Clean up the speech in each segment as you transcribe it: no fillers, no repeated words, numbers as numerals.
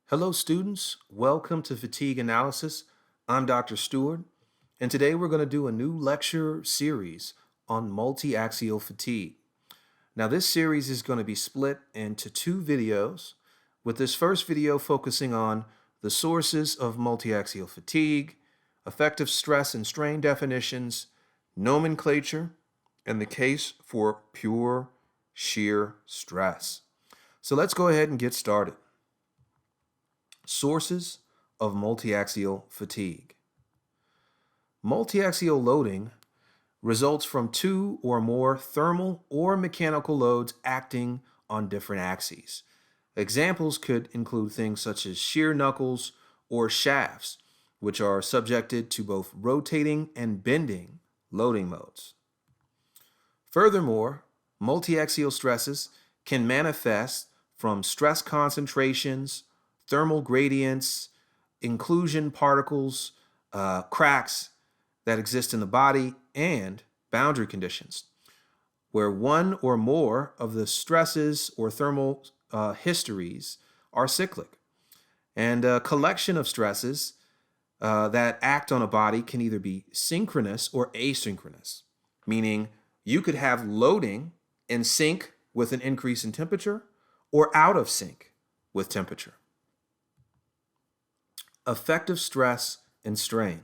Hello, students. Welcome to Fatigue Analysis. I'm Dr. Stewart, and today we're going to do a new lecture series on multiaxial fatigue. Now, this series is going to be split into two videos, with this first video focusing on the sources of multiaxial fatigue, effective stress and strain definitions, nomenclature, and the case for pure shear stress. So let's go ahead and get started. Sources of multiaxial fatigue. Multiaxial loading results from two or more thermal or mechanical loads acting on different axes. Examples could include things such as shear knuckles or shafts, which are subjected to both rotating and bending loading modes. Furthermore, multiaxial stresses can manifest from stress concentrations, thermal gradients, inclusion particles, cracks that exist in the body, and boundary conditions, where one or more of the stresses or thermal histories are cyclic. And a collection of stresses that act on a body can either be synchronous or asynchronous, meaning you could have loading in sync with an increase in temperature or out of sync with temperature. Effective stress and strain.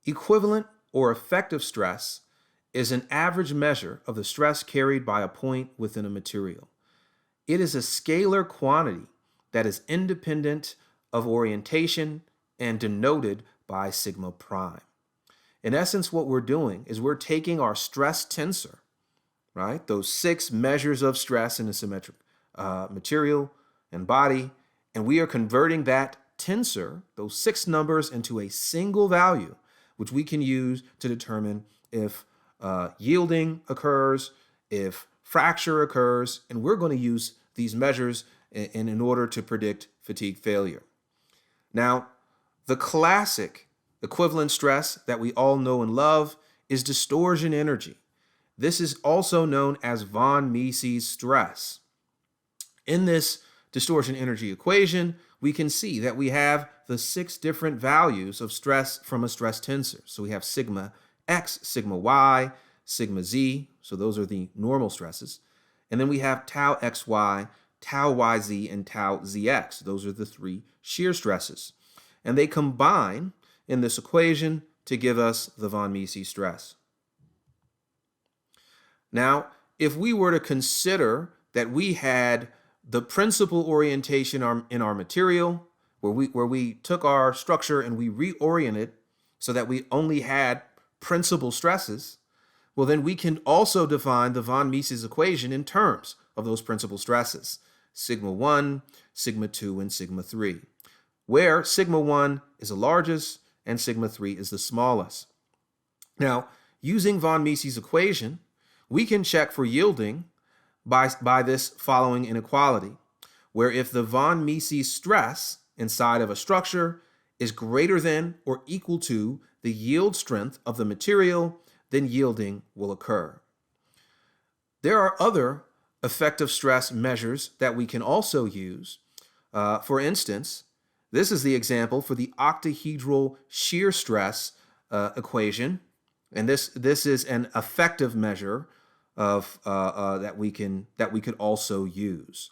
Equivalent or effective stress is an average measure of the stress carried by a point within a material. It is a scalar quantity that is independent of orientation and denoted by sigma prime. In essence, what we're doing is we're taking our stress tensor, right? Those 6 measures of stress in a symmetric material and body, and we are converting that tensor, those 6 numbers, into a single value, which we can use to determine if yielding occurs, if fracture occurs, and we're going to use these measures in order to predict fatigue failure. Now, the classic equivalent stress that we all know and love is distortion energy. This is also known as von Mises stress. In this distortion energy equation, we can see that we have the 6 different values of stress from a stress tensor. So we have sigma x, sigma y, sigma z, so those are the normal stresses. And then we have tau xy, tau yz, and tau zx. Those are the 3 shear stresses. And they combine in this equation to give us the von Mises stress. Now, if we were to consider that we had the principal orientation in our material, where we took our structure and we reoriented so that we only had principal stresses, well, then we can also define the von Mises equation in terms of those principal stresses, sigma 1, sigma 2, and sigma 3, where sigma 1 is the largest and sigma 3 is the smallest. Now, using von Mises equation, we can check for yielding by this following inequality, where if the von Mises stress inside of a structure is greater than or equal to the yield strength of the material, then yielding will occur. There are other effective stress measures that we can also use. For instance, this is the example for the octahedral shear stress equation, and this is an effective measure of that we could also use.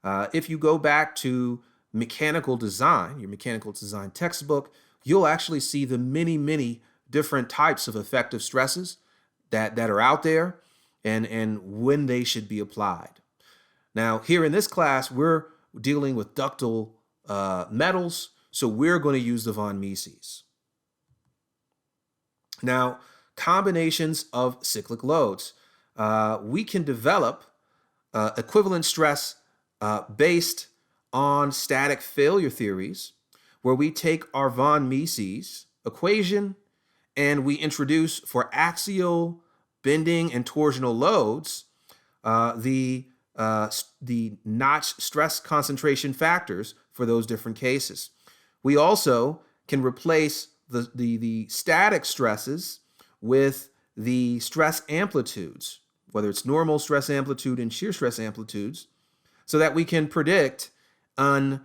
If you go back to mechanical design, your mechanical design textbook, you'll actually see the many different types of effective stresses that are out there and when they should be applied. Now, here in this class, we're dealing with ductile metals, so we're going to use the von Mises. Now, combinations of cyclic loads. We can develop equivalent stress based on static failure theories, where we take our von Mises equation and we introduce for axial, bending, and torsional loads the notch stress concentration factors for those different cases. We also can replace the static stresses with the stress amplitudes, whether it's normal stress amplitude and shear stress amplitudes, so that we can predict an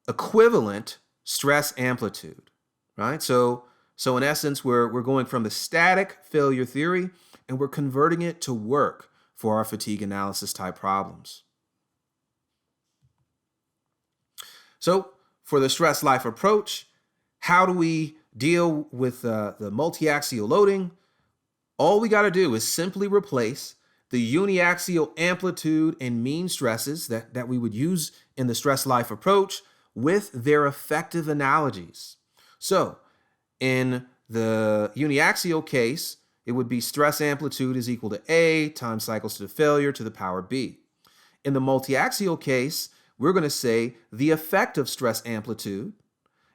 equivalent stress amplitude, right? So in essence, we're going from the static failure theory and we're converting it to work for our fatigue analysis type problems. So for the stress life approach, how do we deal with the multiaxial loading? All we got to do is simply replace the uniaxial amplitude and mean stresses that we would use in the stress life approach with their effective analogies. So in the uniaxial case, it would be stress amplitude is equal to A times cycles to the failure to the power B. In the multiaxial case, we're going to say the effective stress amplitude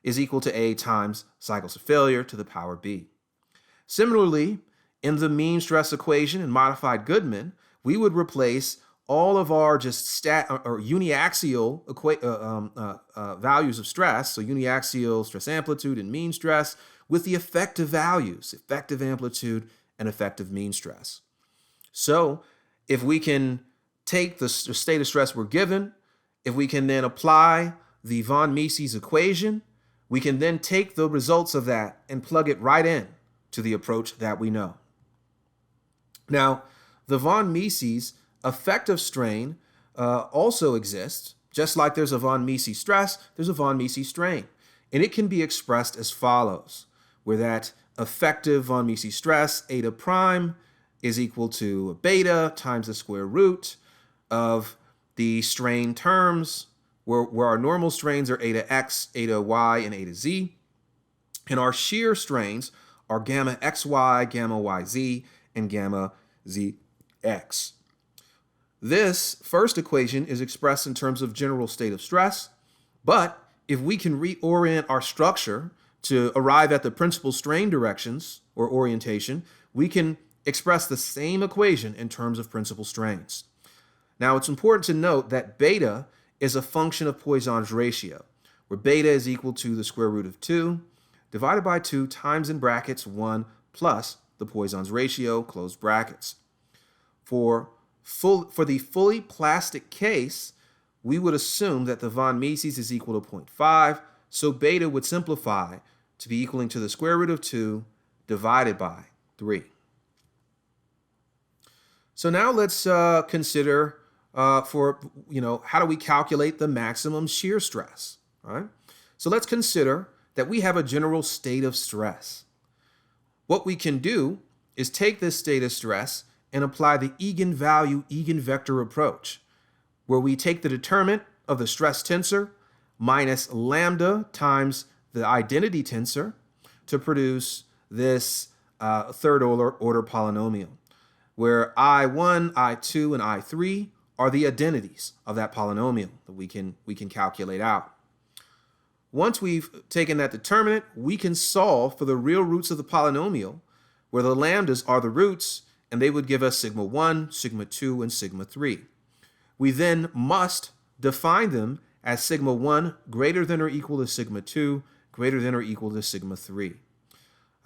is equal to A times cycles to failure to the power B. Similarly, in the mean stress equation in modified Goodman, we would replace all of our just uniaxial values of stress, so uniaxial stress amplitude and mean stress, with the effective values, effective amplitude and effective mean stress. So if we can take the state of stress we're given, if we can then apply the von Mises equation, we can then take the results of that and plug it right in to the approach that we know. Now, the von Mises effective strain also exists. Just like there's a von Mises stress, there's a von Mises strain. And it can be expressed as follows, where that effective von Mises stress, eta prime, is equal to beta times the square root of the strain terms, where our normal strains are eta x, eta y, and eta z. And our shear strains are gamma xy, gamma yz, and gamma zx. This first equation is expressed in terms of general state of stress, but if we can reorient our structure to arrive at the principal strain directions or orientation, we can express the same equation in terms of principal strains. Now, it's important to note that beta is a function of Poisson's ratio, where beta is equal to the square root of 2 divided by 2 times in brackets 1 plus the Poisson's ratio, close brackets. For the fully plastic case, we would assume that the von Mises is equal to 0.5, so beta would simplify to be equaling to the square root of 2 divided by 3. So now let's consider how do we calculate the maximum shear stress, all right? So let's consider that we have a general state of stress. What we can do is take this state of stress and apply the eigenvalue eigenvector approach, where we take the determinant of the stress tensor minus lambda times the identity tensor to produce this third order polynomial, where I1, I2, and I3 are the identities of that polynomial that we can calculate out. Once we've taken that determinant, we can solve for the real roots of the polynomial, where the lambdas are the roots, and they would give us sigma 1, sigma 2, and sigma 3. We then must define them as sigma 1 greater than or equal to sigma 2, greater than or equal to sigma 3.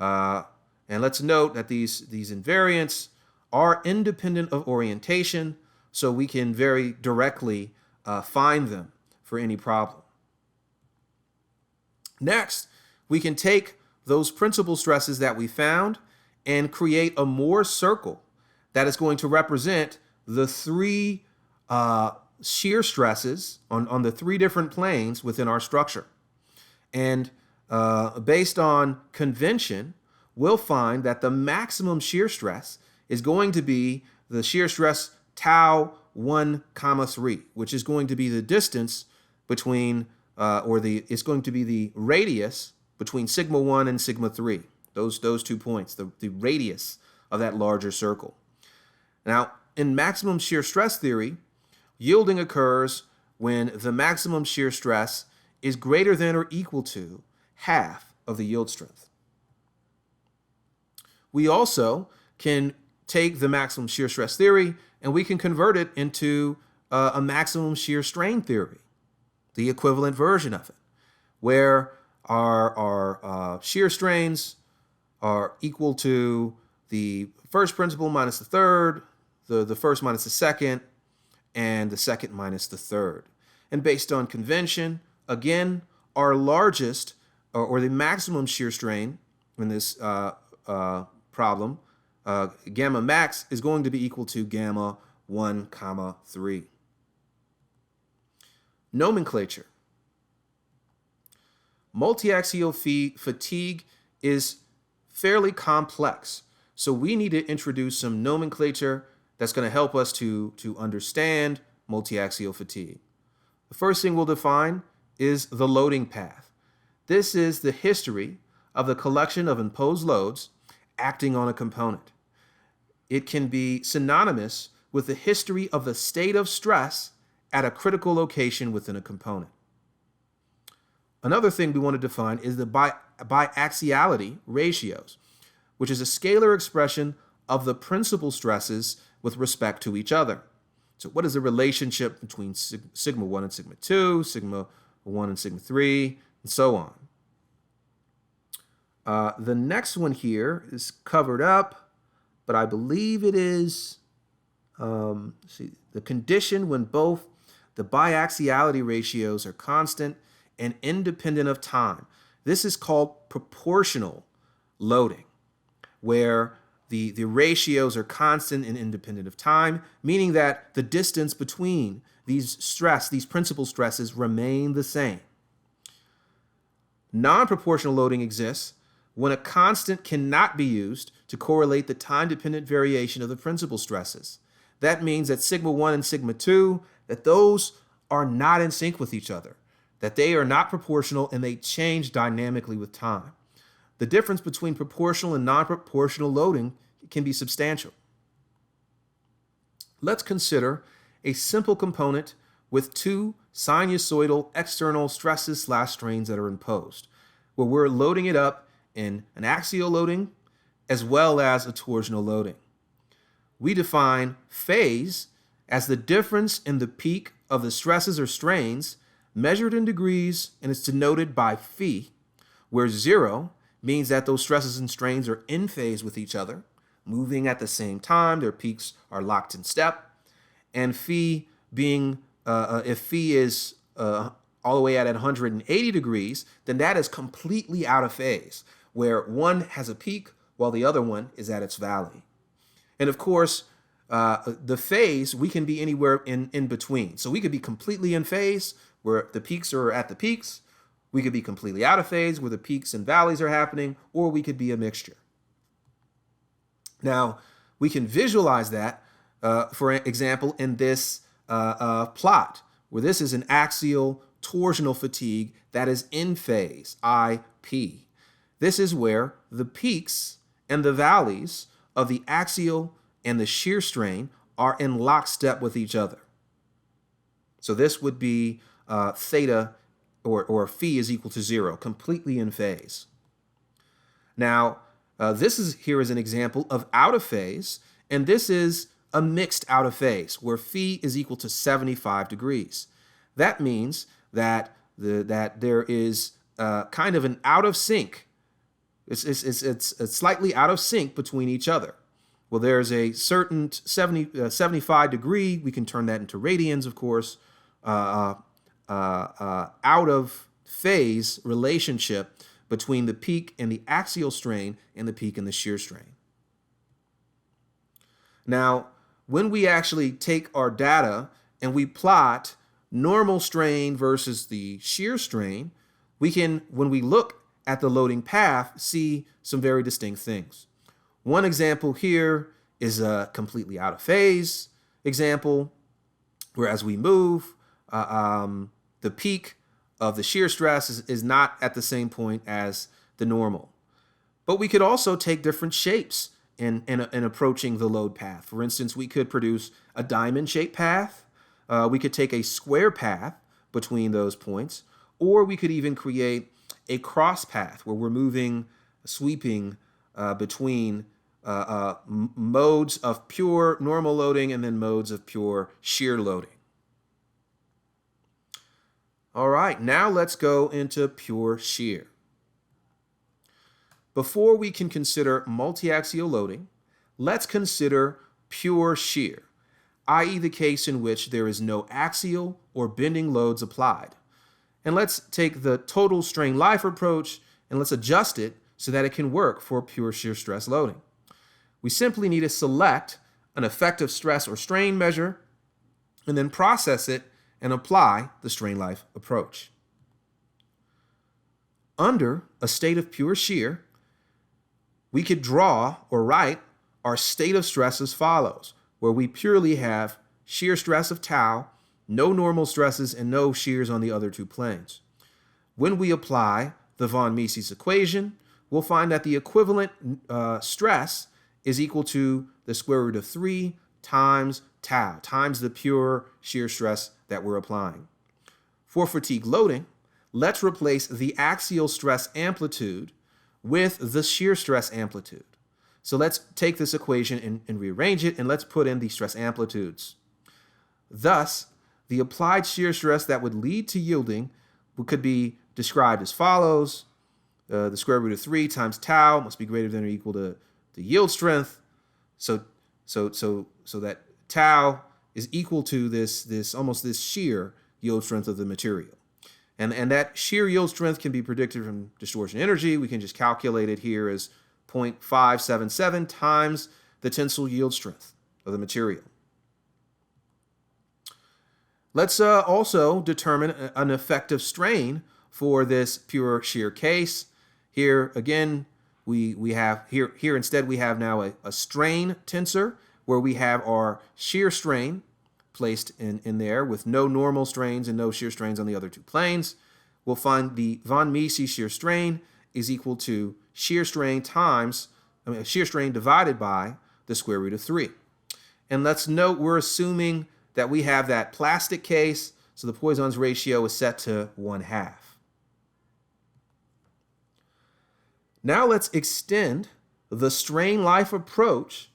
And let's note that these invariants are independent of orientation, so we can very directly find them for any problem. Next, we can take those principal stresses that we found and create a Moore circle that is going to represent the three shear stresses on the three different planes within our structure. And based on convention, we'll find that the maximum shear stress is going to be the shear stress tau 1, 3, which is going to be the distance between, it's going to be the radius between sigma 1 and sigma 3. Those 2 points, the radius of that larger circle. Now, in maximum shear stress theory, yielding occurs when the maximum shear stress is greater than or equal to half of the yield strength. We also can take the maximum shear stress theory and we can convert it into a maximum shear strain theory, the equivalent version of it, where our shear strains are equal to the first principle minus the third, the first minus the second, and the second minus the third. And based on convention, again, our largest or the maximum shear strain in this problem, gamma max, is going to be equal to gamma 1, 3. Nomenclature. Multiaxial fatigue is fairly complex, so we need to introduce some nomenclature that's going to help us to understand multiaxial fatigue. The first thing we'll define is the loading path. This is the history of the collection of imposed loads acting on a component. It can be synonymous with the history of the state of stress at a critical location within a component. Another thing we want to define is the biaxiality ratios, which is a scalar expression of the principal stresses with respect to each other. So what is the relationship between sigma 1 and sigma 2, sigma 1 and sigma 3, and so on. The next one here is covered up, but I believe it is the condition when both the biaxiality ratios are constant and independent of time. This is called proportional loading, where the ratios are constant and independent of time, meaning that the distance between these principal stresses remain the same. Non-proportional loading exists when a constant cannot be used to correlate the time-dependent variation of the principal stresses. That means that sigma 1 and sigma 2, that those are not in sync with each other, that they are not proportional and they change dynamically with time. The difference between proportional and non-proportional loading can be substantial. Let's consider a simple component with two sinusoidal external stresses/strains that are imposed, where we're loading it up in an axial loading as well as a torsional loading. We define phase as the difference in the peak of the stresses or strains measured in degrees, and it's denoted by phi, where 0 means that those stresses and strains are in phase with each other, moving at the same time, their peaks are locked in step, and phi being, if phi is all the way at 180 degrees, then that is completely out of phase, where one has a peak while the other one is at its valley. And of course, the phase, we can be anywhere in between. So we could be completely in phase where the peaks are at the peaks. We could be completely out of phase where the peaks and valleys are happening, or we could be a mixture. Now, we can visualize that, for example, in this plot, where this is an axial torsional fatigue that is in phase, IP. This is where the peaks and the valleys of the axial and the shear strain are in lockstep with each other. So this would be theta or phi is equal to 0, completely in phase. Now, here is an example of out of phase, and this is a mixed out of phase where phi is equal to 75 degrees. That means that there is kind of an out of sync. It's slightly out of sync between each other. Well, there's a certain 75 degree, we can turn that into radians, of course, out of phase relationship between the peak and the axial strain and the peak and the shear strain. Now, when we actually take our data and we plot normal strain versus the shear strain, we can, when we look at the loading path, see some very distinct things. One example here is a completely out of phase example, where as we move, the peak of the shear stress is not at the same point as the normal. But we could also take different shapes in approaching the load path. For instance, we could produce a diamond-shaped path. We could take a square path between those points, or we could even create a cross path where we're moving, sweeping between modes of pure normal loading and then modes of pure shear loading. All right, now let's go into pure shear. Before we can consider multiaxial loading, let's consider pure shear. i.e. the case in which there is no axial or bending loads applied. And let's take the total strain life approach and let's adjust it so that it can work for pure shear stress loading. We simply need to select an effective stress or strain measure and then process it and apply the strain life approach. Under a state of pure shear, we could draw or write our state of stress as follows, where we purely have shear stress of tau, no normal stresses, and no shears on the other two planes. When we apply the von Mises equation, we'll find that the equivalent stress is equal to the square root of 3 times tau, times the pure shear stress that we're applying. For fatigue loading, let's replace the axial stress amplitude with the shear stress amplitude. So let's take this equation and rearrange it, and let's put in the stress amplitudes. Thus, the applied shear stress that would lead to yielding could be described as follows. The square root of 3 times tau must be greater than or equal to the yield strength. So that tau is equal to this shear yield strength of the material. And that shear yield strength can be predicted from distortion energy. We can just calculate it here as 0.577 times the tensile yield strength of the material. Let's also determine an effective strain for this pure shear case. Here again, we have here instead we have now a strain tensor where we have our shear strain placed in there with no normal strains and no shear strains on the other two planes. We'll find the von Mises shear strain is equal to shear strain divided by the square root of 3. And let's note we're assuming that we have that plastic case, so the Poisson's ratio is set to 1/2. Now let's extend the strain life approach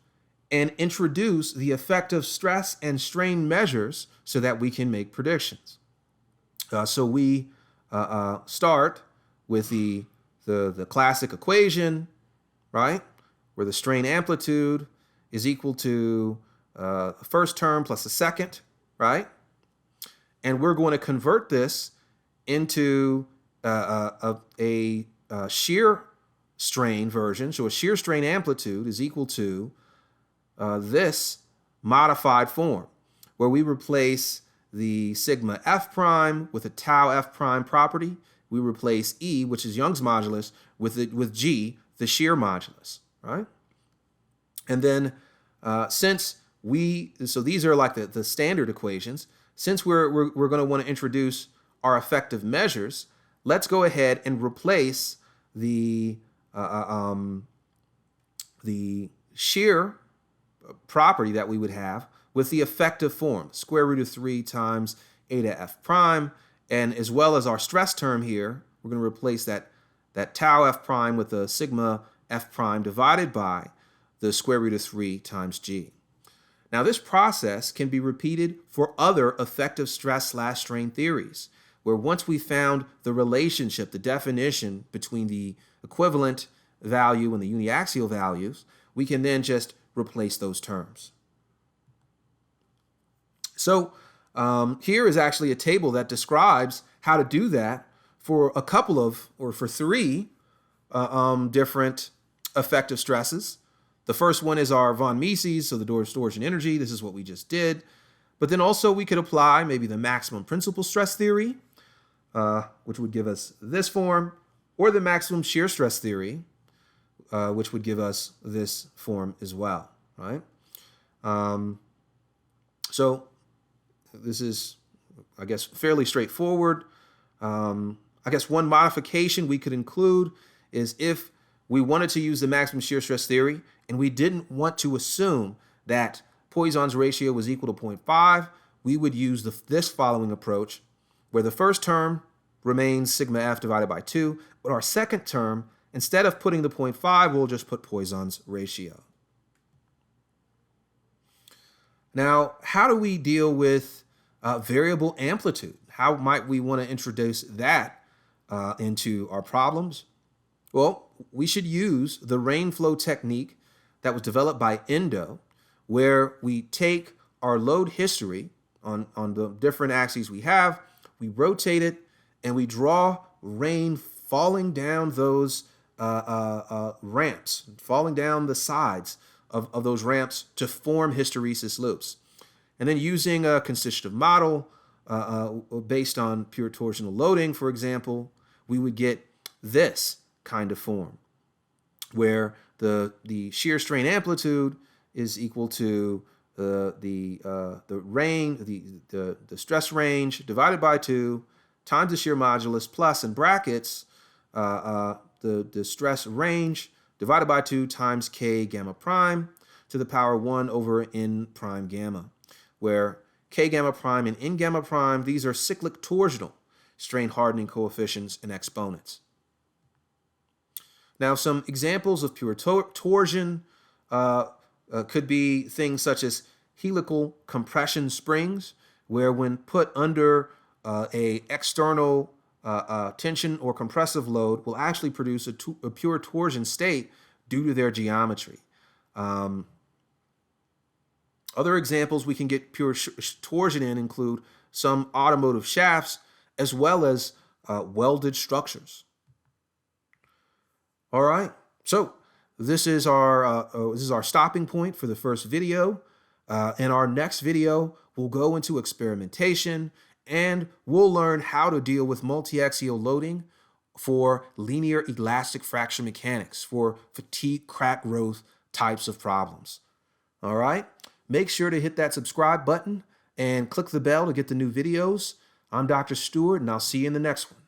and introduce the effective stress and strain measures so that we can make predictions. So we start with the classic equation, right, where the strain amplitude is equal to the first term plus the second, right? And we're going to convert this into a shear strain version. So a shear strain amplitude is equal to this modified form, where we replace the sigma f prime with a tau f prime property. We replace E, which is Young's modulus, with G, the shear modulus, right? And then so these are like the standard equations. Since we're going to want to introduce our effective measures, let's go ahead and replace the shear property that we would have with the effective form, square root of 3 times eta f prime, and as well as our stress term here, we're going to replace that tau f prime with the sigma f prime divided by the square root of 3 times g. Now this process can be repeated for other effective stress/strain theories, where once we found the relationship, the definition between the equivalent value and the uniaxial values, we can then just replace those terms. So here is actually a table that describes how to do that for for 3 different effective stresses. The first one is our von Mises, so the distortion energy. This is what we just did. But then also we could apply maybe the maximum principal stress theory, which would give us this form, or the maximum shear stress theory, which would give us this form as well, right? So this is, I guess, fairly straightforward. I guess one modification we could include is if we wanted to use the maximum shear stress theory and we didn't want to assume that Poisson's ratio was equal to 0.5, we would use this following approach, where the first term remains sigma f divided by 2, but our second term, instead of putting the 0.5, we'll just put Poisson's ratio. Now, how do we deal with variable amplitude? How might we want to introduce that into our problems? Well, we should use the rain flow technique that was developed by Endo, where we take our load history on the different axes we have, we rotate it, and we draw rain falling down those ramps, falling down the sides of those ramps to form hysteresis loops. And then using a constitutive model based on pure torsional loading, for example, we would get this kind of form, where the shear strain amplitude is equal to the stress range divided by 2 times the shear modulus plus, in brackets, the stress range divided by 2 times k gamma prime to the power 1 over n prime gamma, where k gamma prime and n gamma prime, these are cyclic torsional strain hardening coefficients and exponents. Now, some examples of pure torsion could be things such as helical compression springs, where when put under a external tension or compressive load will actually produce a pure torsion state due to their geometry. Other examples we can get pure torsion in include some automotive shafts as well as welded structures. All right, so this is our stopping point for the first video. In our next video, we'll go into experimentation and we'll learn how to deal with multiaxial loading for linear elastic fracture mechanics, for fatigue crack growth types of problems. All right, make sure to hit that subscribe button and click the bell to get the new videos. I'm Dr. Stewart, and I'll see you in the next one.